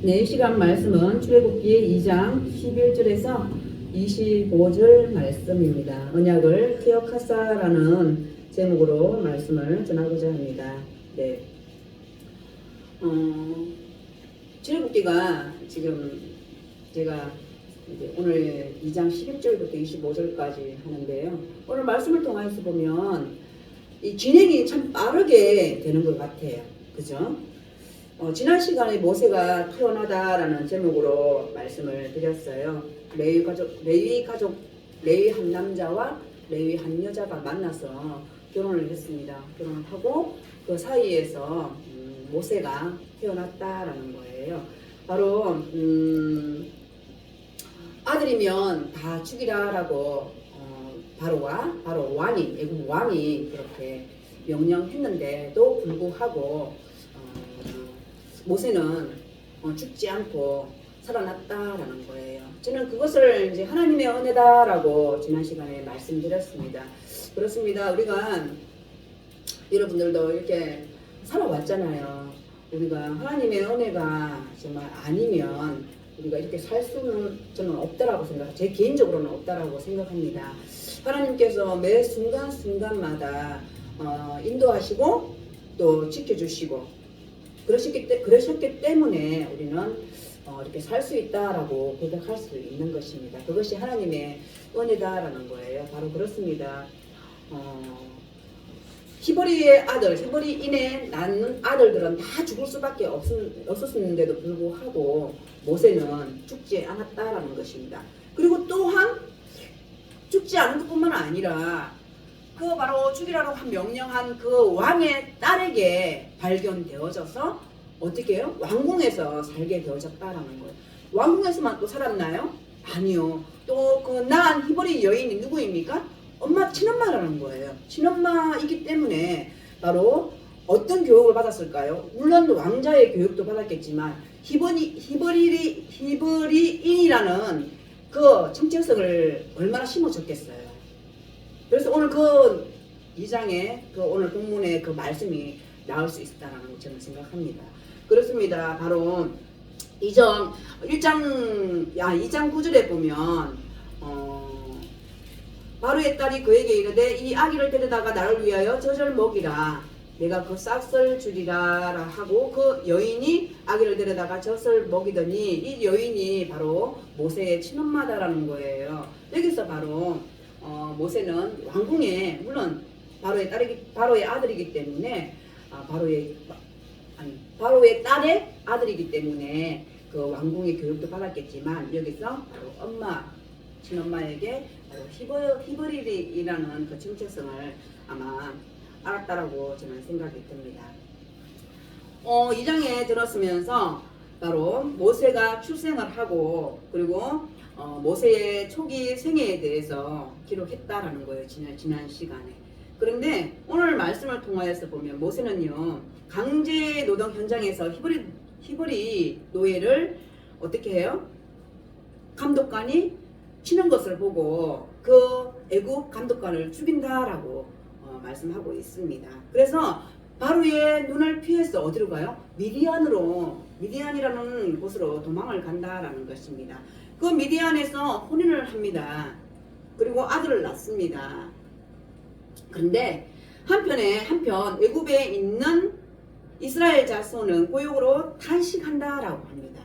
네, 이 시간 말씀은 출애굽기 2장 11절에서 25절 말씀입니다. 언약을 기억하사라는 제목으로 말씀을 전하고자 합니다. 네. 출애굽기가 지금 제가 이제 오늘 2장 11절부터 25절까지 하는데요. 오늘 말씀을 통해서 보면 이 진행이 참 빠르게 되는 것 같아요. 그죠? 지난 시간에 모세가 태어나다라는 제목으로 말씀을 드렸어요. 레위 한 남자와 레위 한 여자가 만나서 결혼을 했습니다. 결혼을 하고 그 사이에서 모세가 태어났다라는 거예요. 바로 아들이면 다 죽이라라고 바로 왕이 애국 왕이 그렇게 명령했는데도 불구하고 모세는 죽지 않고 살아났다라는 거예요. 저는 그것을 이제 하나님의 은혜다라고 지난 시간에 말씀드렸습니다. 그렇습니다. 우리가 여러분들도 이렇게 살아왔잖아요. 우리가 하나님의 은혜가 정말 아니면 우리가 이렇게 살 수는 저는 없다라고 제 개인적으로는 없다라고 생각합니다. 하나님께서 매 순간순간마다 인도하시고 또 지켜주시고 그러셨기 때문에 우리는 이렇게 살 수 있다라고 고백할 수 있는 것입니다. 그것이 하나님의 은혜다라는 거예요. 바로 그렇습니다. 히브리인에 낳는 아들들은 다 죽을 수밖에 없었는데도 불구하고 모세는 죽지 않았다라는 것입니다. 그리고 또한 죽지 않은 것뿐만 아니라 그 바로 죽이라고 명령한 그 왕의 딸에게 발견되어져서 어떻게 해요? 왕궁에서 살게 되어졌다라는 거예요. 왕궁에서만 또 살았나요? 아니요. 또 그 낳은 히브리 여인이 누구입니까? 친엄마라는 거예요. 친엄마이기 때문에 바로 어떤 교육을 받았을까요? 물론 왕자의 교육도 받았겠지만 히브리인이라는 그 정체성을 얼마나 심어줬겠어요. 그래서 오늘 그 2장에 오늘 본문의 그 말씀이 나올 수 있다라고 저는 생각합니다. 그렇습니다. 바로 2장 9절에 보면 바로의 딸이 그에게 이르되 이 아기를 데려다가 나를 위하여 젖을 먹이라 내가 그 싹을 주리라 하고 그 여인이 아기를 데려다가 젖을 먹이더니 이 여인이 바로 모세의 친엄마다라는 거예요. 여기서 바로 모세는 왕궁에 물론 바로의 아들이기 때문에 바로의 딸의 아들이기 때문에 그 왕궁의 교육도 받았겠지만 여기서 바로 친엄마에게 바로 히브리라는 그 정체성을 아마 알았다라고 저는 생각이 듭니다. 2장에 들었으면서 바로 모세가 출생을 하고 그리고 모세의 초기 생애에 대해서 기록했다라는 거예요. 지난 시간에. 그런데 오늘 말씀을 통하여서 보면 모세는요 강제 노동 현장에서 히브리 노예를 어떻게 해요? 감독관이 치는 것을 보고 그 애국 감독관을 죽인다라고 말씀하고 있습니다. 그래서 바로의 눈을 피해서 어디로 가요? 미디안이라는 곳으로 도망을 간다라는 것입니다. 그 미디안에서 혼인을 합니다. 그리고 아들을 낳습니다. 그런데 한편 애굽에 있는 이스라엘 자손은 고역으로 탄식한다라고 합니다.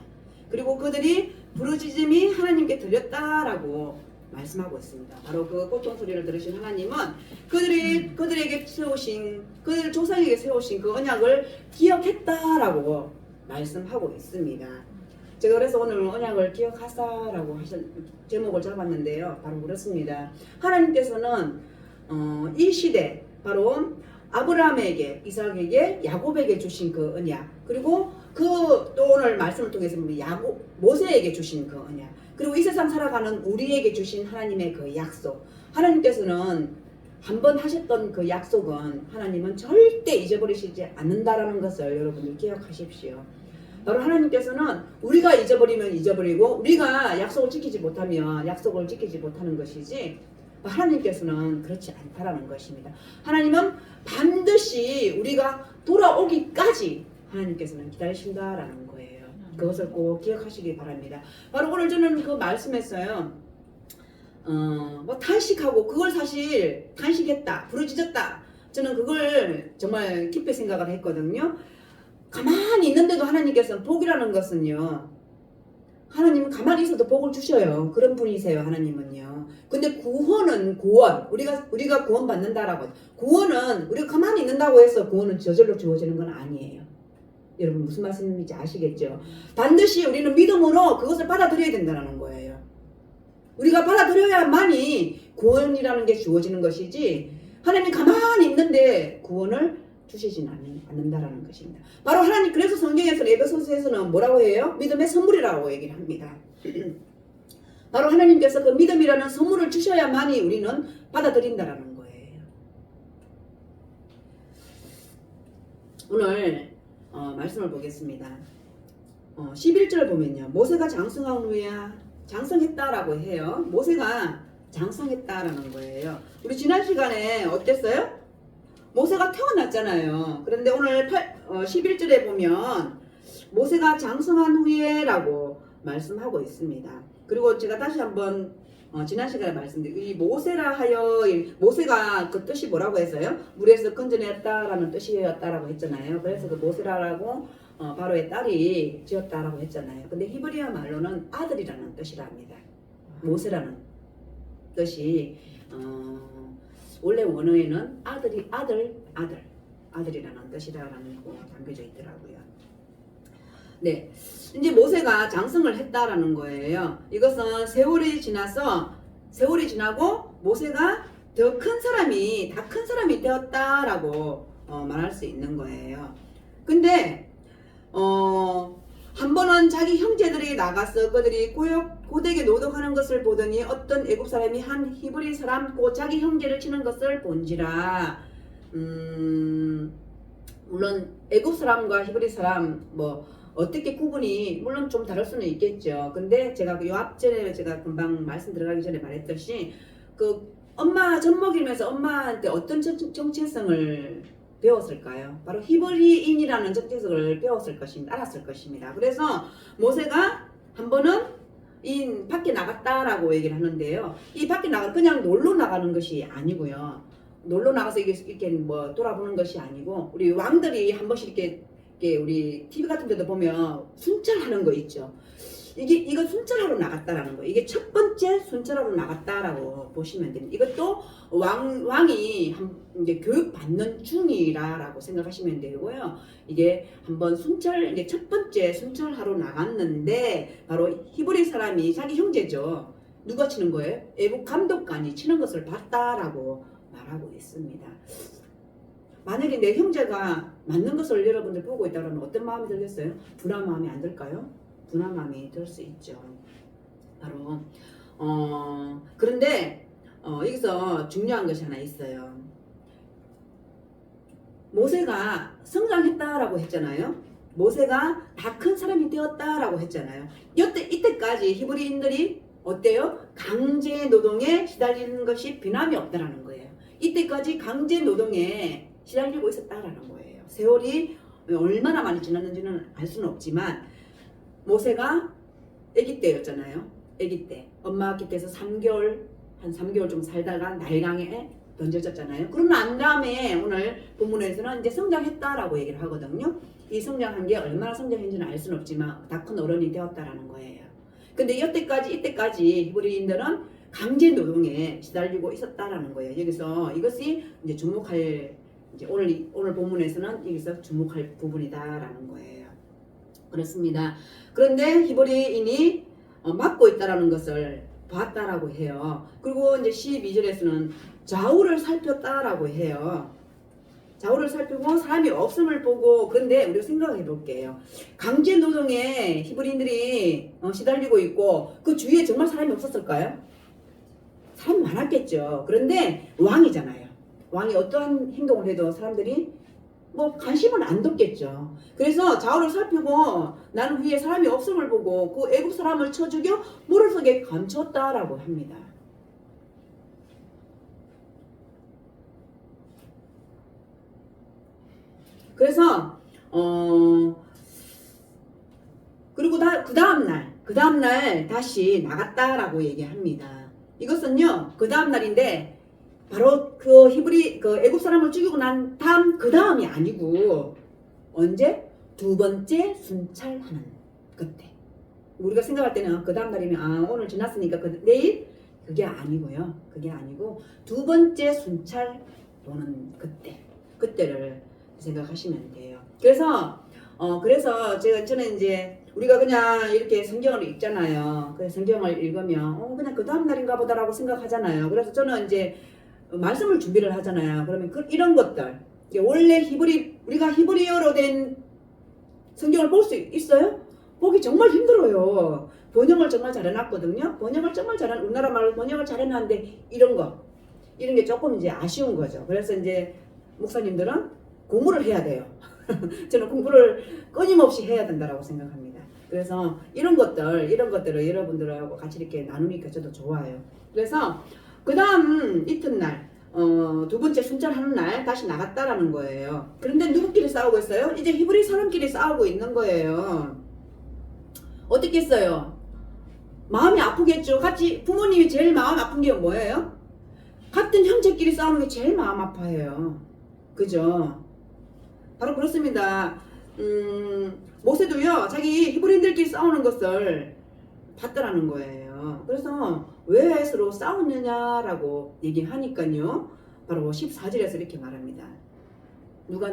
그리고 그들이 부르짖음이 하나님께 들렸다라고 말씀하고 있습니다. 바로 그 고통 소리를 들으신 하나님은 그들에게 세우신 그들 조상에게 세우신 그 언약을 기억했다라고 말씀하고 있습니다. 제가 그래서 오늘 언약을 기억하사라고 제목을 잡았는데요. 바로 그렇습니다. 하나님께서는 이 시대 바로 아브라함에게, 이삭에게, 야곱에게 주신 그 언약 그리고 또 오늘 말씀을 통해서 모세에게 주신 그 언약 그리고 이 세상 살아가는 우리에게 주신 하나님의 그 약속 하나님께서는 한번 하셨던 그 약속은 하나님은 절대 잊어버리시지 않는다라는 것을 여러분들 기억하십시오. 바로 하나님께서는 우리가 잊어버리면 잊어버리고 우리가 약속을 지키지 못하면 약속을 지키지 못하는 것이지 하나님께서는 그렇지 않다라는 것입니다. 하나님은 반드시 우리가 돌아오기까지 하나님께서는 기다리신다라는 거예요. 그것을 꼭 기억하시기 바랍니다. 바로 오늘 저는 그 말씀했어요. 뭐 탄식하고 그걸 사실 탄식했다, 부르짖었다. 저는 그걸 정말 깊이 생각을 했거든요. 가만히 있는데도 하나님께서는 복이라는 것은요. 하나님은 가만히 있어도 복을 주셔요. 그런 분이세요, 하나님은요. 근데 구원은 구원. 우리가 구원 받는다라고. 구원은 우리가 가만히 있는다고 해서 구원은 저절로 주어지는 건 아니에요. 여러분 무슨 말씀인지 아시겠죠? 반드시 우리는 믿음으로 그것을 받아들여야 된다는 거예요. 우리가 받아들여야만이 구원이라는 게 주어지는 것이지 하나님이 가만히 있는데 구원을 주시진 않는다라는 것입니다. 바로 하나님 그래서 성경에서는 에베소서에서는 뭐라고 해요? 믿음의 선물이라고 얘기를 합니다. 바로 하나님께서 그 믿음이라는 선물을 주셔야만이 우리는 받아들인다라는 거예요. 오늘 말씀을 보겠습니다. 11절 보면요. 모세가 장성한 후에 장성했다라고 해요. 모세가 장성했다라는 거예요. 우리 지난 시간에 어땠어요? 모세가 태어났잖아요. 그런데 오늘 11절에 보면 모세가 장성한 후에 라고 말씀하고 있습니다. 그리고 제가 다시 한번 지난 시간에 말씀드린 이 모세라 하여 모세가 그 뜻이 뭐라고 했어요? 물에서 건져냈다라는 뜻이었다라고 했잖아요. 그래서 그 모세라라고 바로의 딸이 지었다라고 했잖아요. 근데 히브리어 말로는 아들이라는 뜻이랍니다. 모세라는 뜻이 원래 원어에는 아들이라는 뜻이라는 거 담겨져 있더라고요. 네, 이제 모세가 장성을 했다라는 거예요. 이것은 세월이 지나고 모세가 더 큰 사람이 되었다라고 말할 수 있는 거예요. 근데 한 번은 자기 형제들이 나가서 그들이 고되게 노동하는 것을 보더니 어떤 애굽 사람이 한 히브리 사람 곧 자기 형제를 치는 것을 본지라. 물론 애굽 사람과 히브리 사람 뭐 어떻게 구분이 물론 좀 다를 수는 있겠죠. 근데 제가 요 앞전에 제가 금방 말씀 들어가기 전에 말했듯이 그 엄마 젖 먹이면서 엄마한테 어떤 정체성을 배웠을까요? 바로 히브리인이라는 정체성을 알았을 것입니다. 그래서 모세가 한 번은 이 밖에 나갔다라고 얘기를 하는데요. 이 밖에 그냥 놀러 나가는 것이 아니고요. 놀러 나가서 이렇게 뭐 돌아보는 것이 아니고 우리 왕들이 한 번씩 이렇게 우리 TV 같은 데도 보면 순찰하는 거 있죠. 이거 순찰하러 나갔다라는 거. 이게 첫 번째 순찰하러 나갔다라고 보시면 됩니다. 이것도 왕이 이제 교육 받는 중이라고 생각하시면 되고요. 이게 한번 이게 첫 번째 순찰하러 나갔는데 바로 히브리 사람이 자기 형제죠. 누가 치는 거예요? 애국 감독관이 치는 것을 봤다라고 말하고 있습니다. 만약에 내 형제가 맞는 것을 여러분들 보고 있다 그러면 어떤 마음이 들겠어요? 분한 마음이 안 들까요? 분한 마음이 들 수 있죠. 바로 그런데 여기서 중요한 것이 하나 있어요. 모세가 성장했다라고 했잖아요. 모세가 다 큰 사람이 되었다라고 했잖아요. 이때까지 히브리인들이 어때요? 강제 노동에 시달리는 것이 비남이 없다라는 거예요. 이때까지 강제 노동에 시달리고 있었다라는 거예요. 세월이 얼마나 많이 지났는지는 알 수는 없지만 모세가 아기 때였잖아요. 아기 때 엄마 곁에서 3개월 한 3개월 좀 살다가 날강에 던져졌잖아요. 그럼 난 다음에 오늘 본문에서는 이제 성장했다라고 얘기를 하거든요. 이 성장한 게 얼마나 성장했는지는 알 수는 없지만 다 큰 어른이 되었다라는 거예요. 근데 이때까지 히브리인들은 강제 노동에 시달리고 있었다라는 거예요. 여기서 이것이 이제 이제 오늘 본문에서는 여기서 주목할 부분이다라는 거예요. 그렇습니다. 그런데 히브리인이 막고 있다라는 것을 봤다라고 해요. 그리고 이제 12절에서는 좌우를 살폈다라고 해요. 좌우를 살피고 사람이 없음을 보고. 그런데 우리가 생각해 볼게요. 강제 노동에 히브리인들이 시달리고 있고 그 주위에 정말 사람이 없었을까요? 사람이 많았겠죠. 그런데 왕이잖아요. 왕이 어떠한 행동을 해도 사람들이 뭐 관심을 안 뒀겠죠. 그래서 좌우를 살피고 나는 위에 사람이 없음을 보고 그 애국 사람을 쳐 죽여 모래 속에 감췄다라고 합니다. 그래서 그리고 그 다음날 다시 나갔다라고 얘기합니다. 이것은요, 그 다음날인데, 바로 그 히브리, 그 애굽 사람을 죽이고 난 그 다음이 아니고, 언제? 두 번째 순찰하는 그때. 우리가 생각할 때는 그 다음날이면, 오늘 지났으니까 내일? 그게 아니고요. 그게 아니고, 두 번째 순찰 보는 그때를 생각하시면 돼요. 그래서 저는 이제 우리가 그냥 이렇게 성경을 읽잖아요. 그 성경을 읽으면 그냥 그 다음 날인가 보다라고 생각하잖아요. 그래서 저는 이제 말씀을 준비를 하잖아요. 그러면 이런 것들 원래 우리가 히브리어로 된 성경을 볼 수 있어요? 보기 정말 힘들어요. 번역을 정말 잘해놨거든요. 우리나라 말로 번역을 잘해놨는데 이런 게 조금 이제 아쉬운 거죠. 그래서 이제 목사님들은 공부를 해야 돼요. 저는 공부를 끊임없이 해야 된다고 생각합니다. 그래서 이런 것들을 여러분들하고 같이 이렇게 나누니까 저도 좋아요. 그래서 그 다음 이튿날 두 번째 순찰하는 날 다시 나갔다라는 거예요. 그런데 누구끼리 싸우고 있어요? 이제 히브리 사람끼리 싸우고 있는 거예요. 어떻게 했어요? 마음이 아프겠죠. 같이 부모님이 제일 마음 아픈 게 뭐예요? 같은 형제끼리 싸우는 게 제일 마음 아파해요. 그죠? 바로 그렇습니다. 모세도요, 자기 히브리인들끼리 싸우는 것을 봤더라는 거예요. 그래서 왜 서로 싸웠느냐라고 얘기하니까요, 바로 14절에서 이렇게 말합니다. 누가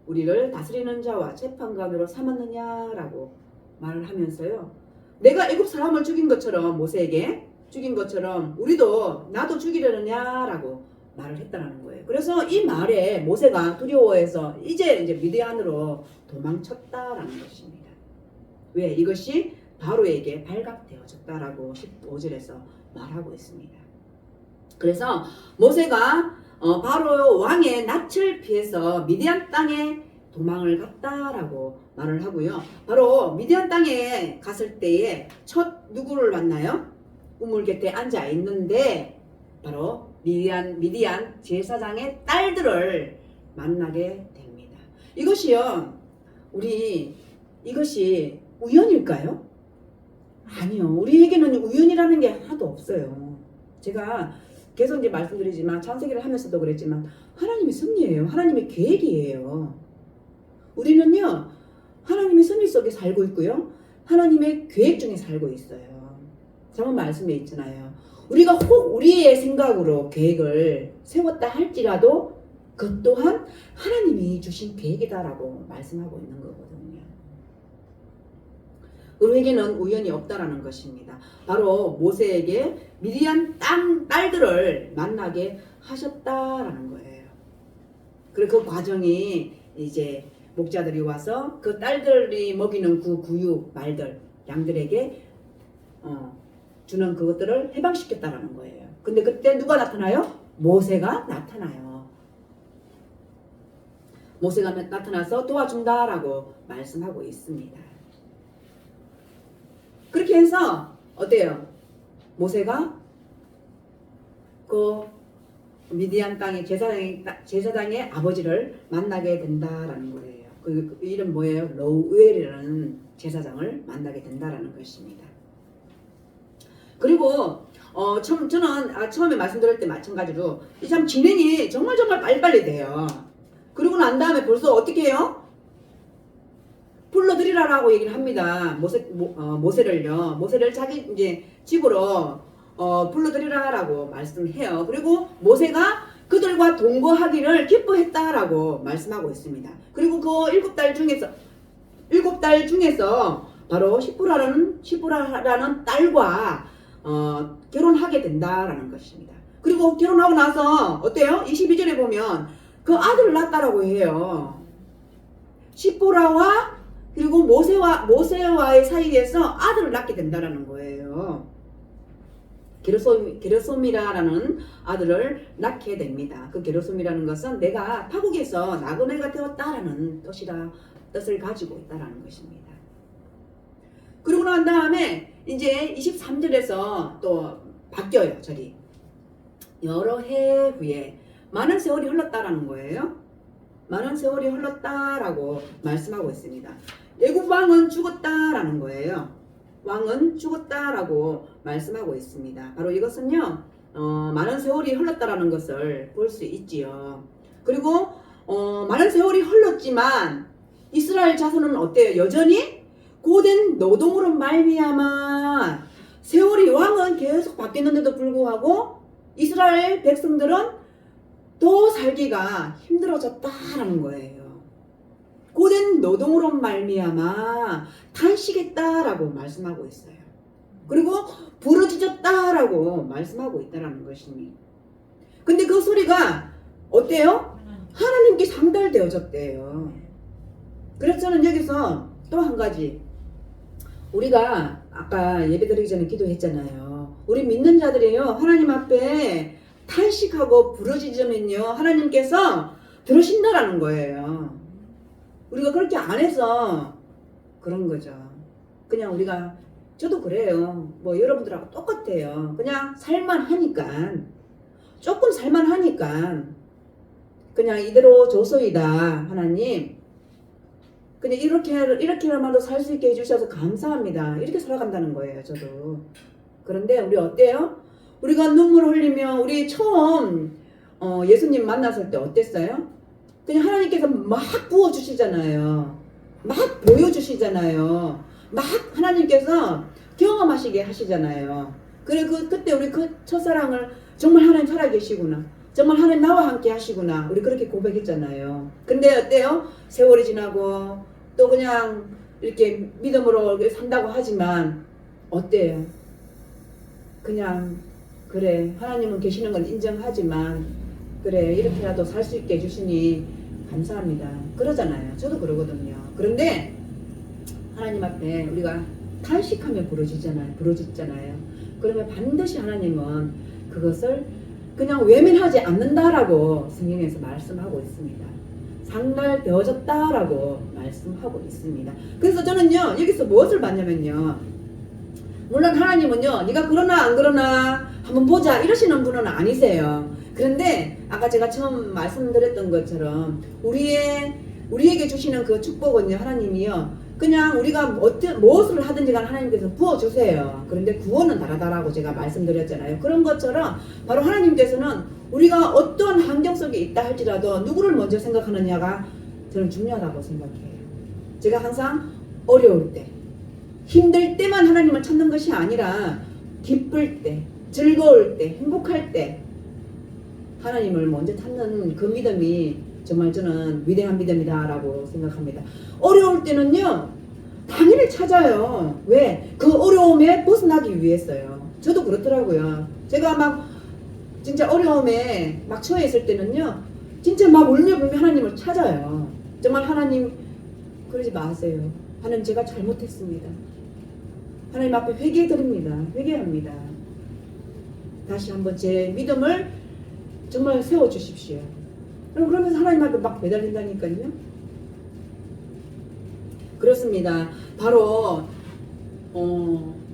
우리를 다스리는 자와 재판관으로 삼았느냐라고 말을 하면서요, 내가 애굽 사람을 죽인 것처럼 모세에게 죽인 것처럼 나도 죽이려느냐라고 말을 했다는 거예요. 그래서 이 말에 모세가 두려워해서 이제 미디안으로 도망쳤다라는 것입니다. 왜? 이것이 바로에게 발각되어졌다라고 15절에서 말하고 있습니다. 그래서 모세가 바로 왕의 낯을 피해서 미디안 땅에 도망을 갔다라고 말을 하고요. 바로 미디안 땅에 갔을 때에 누구를 만나요? 우물 곁에 앉아 있는데 바로 미디안 제사장의 딸들을 만나게 됩니다. 이것이 우연일까요? 아니요. 우리에게는 우연이라는 게 하나도 없어요. 제가 계속 이제 말씀드리지만 창세기를 하면서도 그랬지만 하나님의 섭리예요. 하나님의 계획이에요. 우리는요, 하나님의 섭리 속에 살고 있고요, 하나님의 계획 중에 살고 있어요. 저번 말씀에 있잖아요. 우리가 혹 우리의 생각으로 계획을 세웠다 할지라도 그 또한 하나님이 주신 계획이다라고 말씀하고 있는 거거든요. 우리에게는 우연이 없다라는 것입니다. 바로 모세에게 미디안 땅 딸들을 만나게 하셨다라는 거예요. 그리고 그 과정이 이제 목자들이 와서 그 딸들이 먹이는 그 구유 말들 양들에게 주는 그것들을 해방시켰다라는 거예요. 근데 그때 누가 나타나요? 모세가 나타나요. 모세가 나타나서 도와준다라고 말씀하고 있습니다. 그렇게 해서 어때요? 모세가 그 미디안 땅의 제사장의 아버지를 만나게 된다라는 거예요. 그 이름 뭐예요? 로우엘이라는 제사장을 만나게 된다라는 것입니다. 그리고 저는 처음에 말씀드릴 때 마찬가지로 이 참 진행이 정말 빨리빨리 돼요. 그리고 난 다음에 벌써 어떻게 해요? 불러들이라라고 얘기를 합니다. 모세를 자기 이제 집으로 불러들이라라고 말씀해요. 그리고 모세가 그들과 동거하기를 기뻐했다라고 말씀하고 있습니다. 그리고 그 7달 중에서 바로 시프라라는 딸과 결혼하게 된다라는 것입니다. 그리고 결혼하고 나서 어때요? 22절에 보면 그 아들을 낳았다라고 해요. 시프라와 그리고 모세와의 사이에서 아들을 낳게 된다라는 거예요. 게르솜이라는 아들을 낳게 됩니다. 그 게르솜이라는 것은 내가 타국에서 나그네가 되었다라는 뜻을 가지고 있다라는 것입니다. 그러고 난 다음에 이제 23절에서 또 바뀌어요. 절이 여러 해 후에 많은 세월이 흘렀다라는 거예요. 많은 세월이 흘렀다라고 말씀하고 있습니다. 애굽 왕은 죽었다라는 거예요. 왕은 죽었다라고 말씀하고 있습니다. 바로 이것은요, 많은 세월이 흘렀다라는 것을 볼 수 있지요. 그리고 많은 세월이 흘렀지만 이스라엘 자손은 어때요? 여전히 고된 노동으로 말미암아 세월이 왕은 계속 바뀌었는데도 불구하고 이스라엘 백성들은 더 살기가 힘들어졌다라는 거예요. 고된 노동으로 말미암아 탄식했다라고 말씀하고 있어요. 그리고 부러지졌다라고 말씀하고 있다라는 것입니다. 근데 그 소리가 어때요? 하나님께 상달되어졌대요. 그래서 저는 여기서 또 한 가지, 우리가 아까 예배드리기 전에 기도했잖아요. 우리 믿는 자들이요, 하나님 앞에 탄식하고 부러지면요 하나님께서 들으신다라는 거예요. 우리가 그렇게 안 해서 그런 거죠. 그냥 우리가, 저도 그래요. 뭐 여러분들하고 똑같아요. 그냥 살만하니까, 조금 살만하니까 그냥 이대로 조소이다 하나님, 그냥 이렇게라도 살 수 있게 해주셔서 감사합니다, 이렇게 살아간다는 거예요. 저도. 그런데 우리 어때요? 우리가 눈물 흘리며, 우리 처음 예수님 만났을 때 어땠어요? 그냥 하나님께서 막 부어주시잖아요. 막 보여주시잖아요. 막 하나님께서 경험하시게 하시잖아요. 그래, 그때 우리 그 첫사랑을, 정말 하나님 살아계시구나, 정말 하나님 나와 함께 하시구나, 우리 그렇게 고백했잖아요. 근데 어때요? 세월이 지나고 또 그냥 이렇게 믿음으로 산다고 하지만 어때요? 그냥 그래, 하나님은 계시는 건 인정하지만 그래, 이렇게라도 살 수 있게 해주시니 감사합니다, 그러잖아요. 저도 그러거든요. 그런데 하나님 앞에 우리가 탄식하며 부르짖잖아요. 그러면 반드시 하나님은 그것을 그냥 외면하지 않는다라고 성경에서 말씀하고 있습니다. 상달되어졌다라고 말씀하고 있습니다. 그래서 저는요, 여기서 무엇을 봤냐면요, 물론 하나님은요, 네가 그러나 안 그러나 한번 보자 이러시는 분은 아니세요. 그런데 아까 제가 처음 말씀드렸던 것처럼 우리에게 주시는 그 축복은요, 하나님이요, 그냥 우리가 무엇을 하든지 간 하나님께서 부어주세요. 그런데 구원은 다르다라고 제가 말씀드렸잖아요. 그런 것처럼 바로 하나님께서는 우리가 어떤 환경 속에 있다 할지라도 누구를 먼저 생각하느냐가 저는 중요하다고 생각해요. 제가 항상 어려울 때, 힘들 때만 하나님을 찾는 것이 아니라 기쁠 때, 즐거울 때, 행복할 때 하나님을 먼저 찾는 그 믿음이 정말 저는 위대한 믿음이다라고 생각합니다. 어려울 때는요, 당연히 찾아요. 왜? 그 어려움에 벗어나기 위해서요. 저도 그렇더라고요. 제가 막 진짜 어려움에 막 처해 있을 때는요, 진짜 막 울며 불며 하나님을 찾아요. 정말 하나님, 그러지 마세요. 하나님, 제가 잘못했습니다. 하나님 앞에 회개드립니다. 회개합니다. 다시 한번 제 믿음을 정말 세워주십시오. 그러면서 하나님 앞에 막 매달린다니까요. 그렇습니다. 바로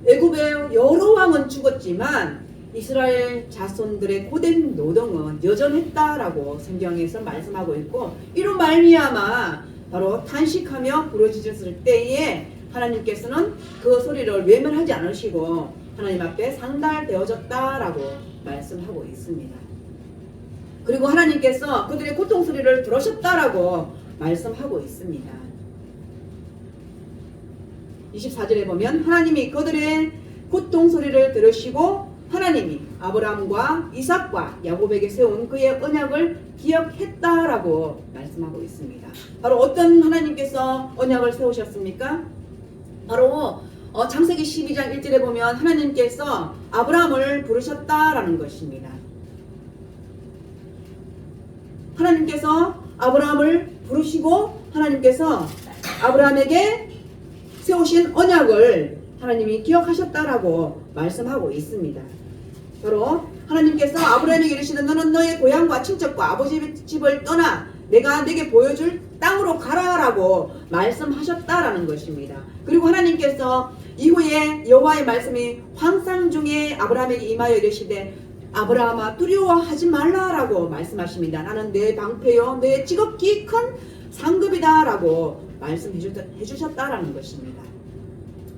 애굽의 여러 왕은 죽었지만 이스라엘 자손들의 고된 노동은 여전했다라고 성경에서 말씀하고 있고, 이로 말미암아 바로 탄식하며 부르짖었을 때에 하나님께서는 그 소리를 외면하지 않으시고 하나님 앞에 상달되어졌다라고 말씀하고 있습니다. 그리고 하나님께서 그들의 고통 소리를 들으셨다라고 말씀하고 있습니다. 24절에 보면 하나님이 그들의 고통 소리를 들으시고 하나님이 아브라함과 이삭과 야곱에게 세운 그의 언약을 기억했다라고 말씀하고 있습니다. 바로 어떤 하나님께서 언약을 세우셨습니까? 바로 창세기 12장 1절에 보면 하나님께서 아브라함을 부르셨다라는 것입니다. 하나님께서 아브라함을 부르시고 하나님께서 아브라함에게 세우신 언약을 하나님이 기억하셨다라고 말씀하고 있습니다. 바로 하나님께서 아브라함에게 이르시는 너는 너의 고향과 친척과 아버지 집을 떠나 내가 네게 보여줄 땅으로 가라라고 말씀하셨다라는 것입니다. 그리고 하나님께서 이후에 여호와의 말씀이 환상 중에 아브라함에게 임하여 이르시되 아브라함아 두려워하지 말라라고 말씀하십니다. 나는 내 방패요 내 지극히 큰 상급이다 라고 말씀해 주셨다라는 것입니다.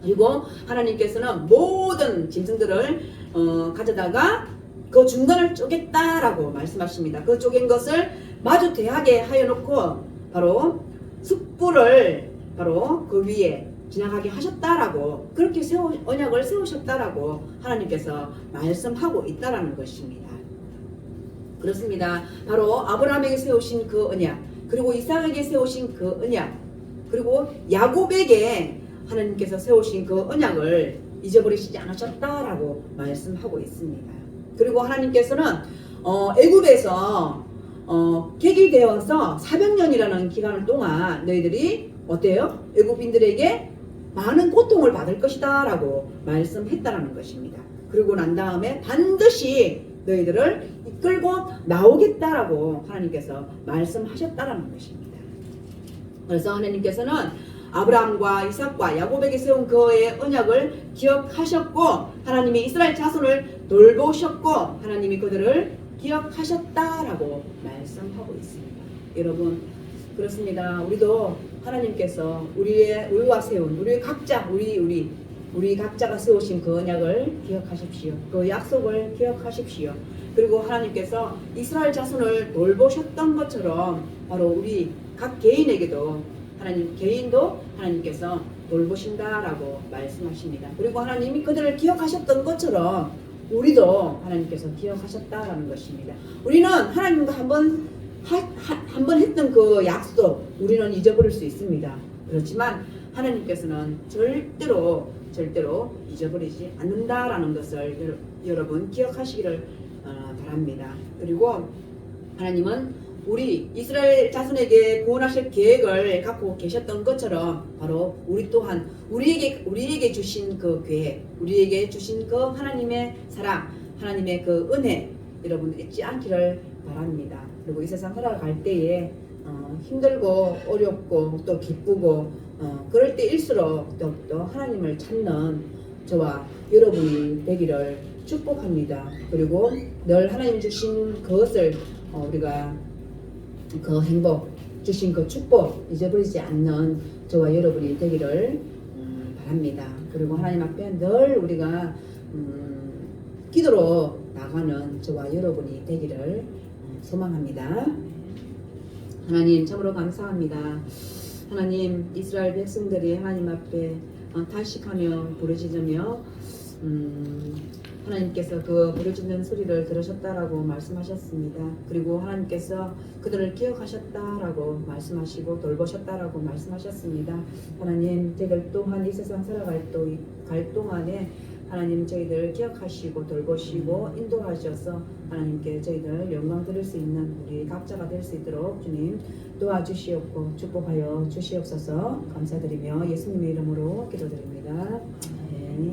그리고 하나님께서는 모든 짐승들을 가져다가 그 중간을 쪼갰다라고 말씀하십니다. 그 쪼갠 것을 마주 대하게 하여 놓고 바로 숯불을 바로 그 위에 지나가게 하셨다라고, 그렇게 언약을 세우셨다라고 하나님께서 말씀하고 있다라는 것입니다. 그렇습니다. 바로 아브라함에게 세우신 그 언약, 그리고 이삭에게 세우신 그 언약, 그리고 야곱에게 하나님께서 세우신 그 언약을 잊어버리시지 않으셨다라고 말씀하고 있습니다. 그리고 하나님께서는 애굽에서 객이 되어서 400년이라는 기간 동안 너희들이 어때요? 애굽인들에게 많은 고통을 받을 것이다 라고 말씀했다라는 것입니다. 그리고 난 다음에 반드시 너희들을 이끌고 나오겠다라고 하나님께서 말씀하셨다라는 것입니다. 그래서 하나님께서는 아브라함과 이삭과 야곱에게 세운 그의 언약을 기억하셨고, 하나님이 이스라엘 자손을 돌보셨고, 하나님이 그들을 기억하셨다라고 말씀하고 있습니다. 여러분, 그렇습니다. 우리도 하나님께서 우리와 세운 우리 각자 우리 각자가 세우신 그 언약을 기억하십시오. 그 약속을 기억하십시오. 그리고 하나님께서 이스라엘 자손을 돌보셨던 것처럼 바로 우리 각 개인에게도 개인도 하나님께서 돌보신다라고 말씀하십니다. 그리고 하나님이 그들을 기억하셨던 것처럼 우리도 하나님께서 기억하셨다라는 것입니다. 우리는 하나님과 한번 했던 그 약속 우리는 잊어버릴 수 있습니다. 그렇지만 하나님께서는 절대로 잊어버리지 않는다라는 것을 여러분 기억하시기를 바랍니다. 그리고 하나님은 우리 이스라엘 자손에게 구원하실 계획을 갖고 계셨던 것처럼 바로 우리 또한 우리에게 주신 그 계획, 우리에게 주신 그 하나님의 사랑, 하나님의 그 은혜 여러분 잊지 않기를 바랍니다. 그리고 이 세상 살아갈 때에 힘들고 어렵고 또 기쁘고 그럴 때일수록 또 하나님을 찾는 저와 여러분이 되기를 축복합니다. 그리고 늘 하나님 주신 그것을 우리가 그 행복 주신 그 축복 잊어버리지 않는 저와 여러분이 되기를 바랍니다. 그리고 하나님 앞에 늘 우리가 기도로 나가는 저와 여러분이 되기를 소망합니다. 하나님 참으로 감사합니다. 하나님 이스라엘 백성들이 하나님 앞에 탄식하며 부르짖으며 하나님께서 그 부르짖는 소리를 들으셨다라고 말씀하셨습니다. 그리고 하나님께서 그들을 기억하셨다라고 말씀하시고 돌보셨다라고 말씀하셨습니다. 하나님 저희들 또한 이 세상 살아갈 동안에 하나님 저희들 기억하시고 돌보시고 인도하셔서 하나님께 저희들 영광 드릴 수 있는 우리 각자가 될 수 있도록 주님 도와주시옵고 축복하여 주시옵소서. 감사드리며 예수님의 이름으로 기도드립니다. 아멘.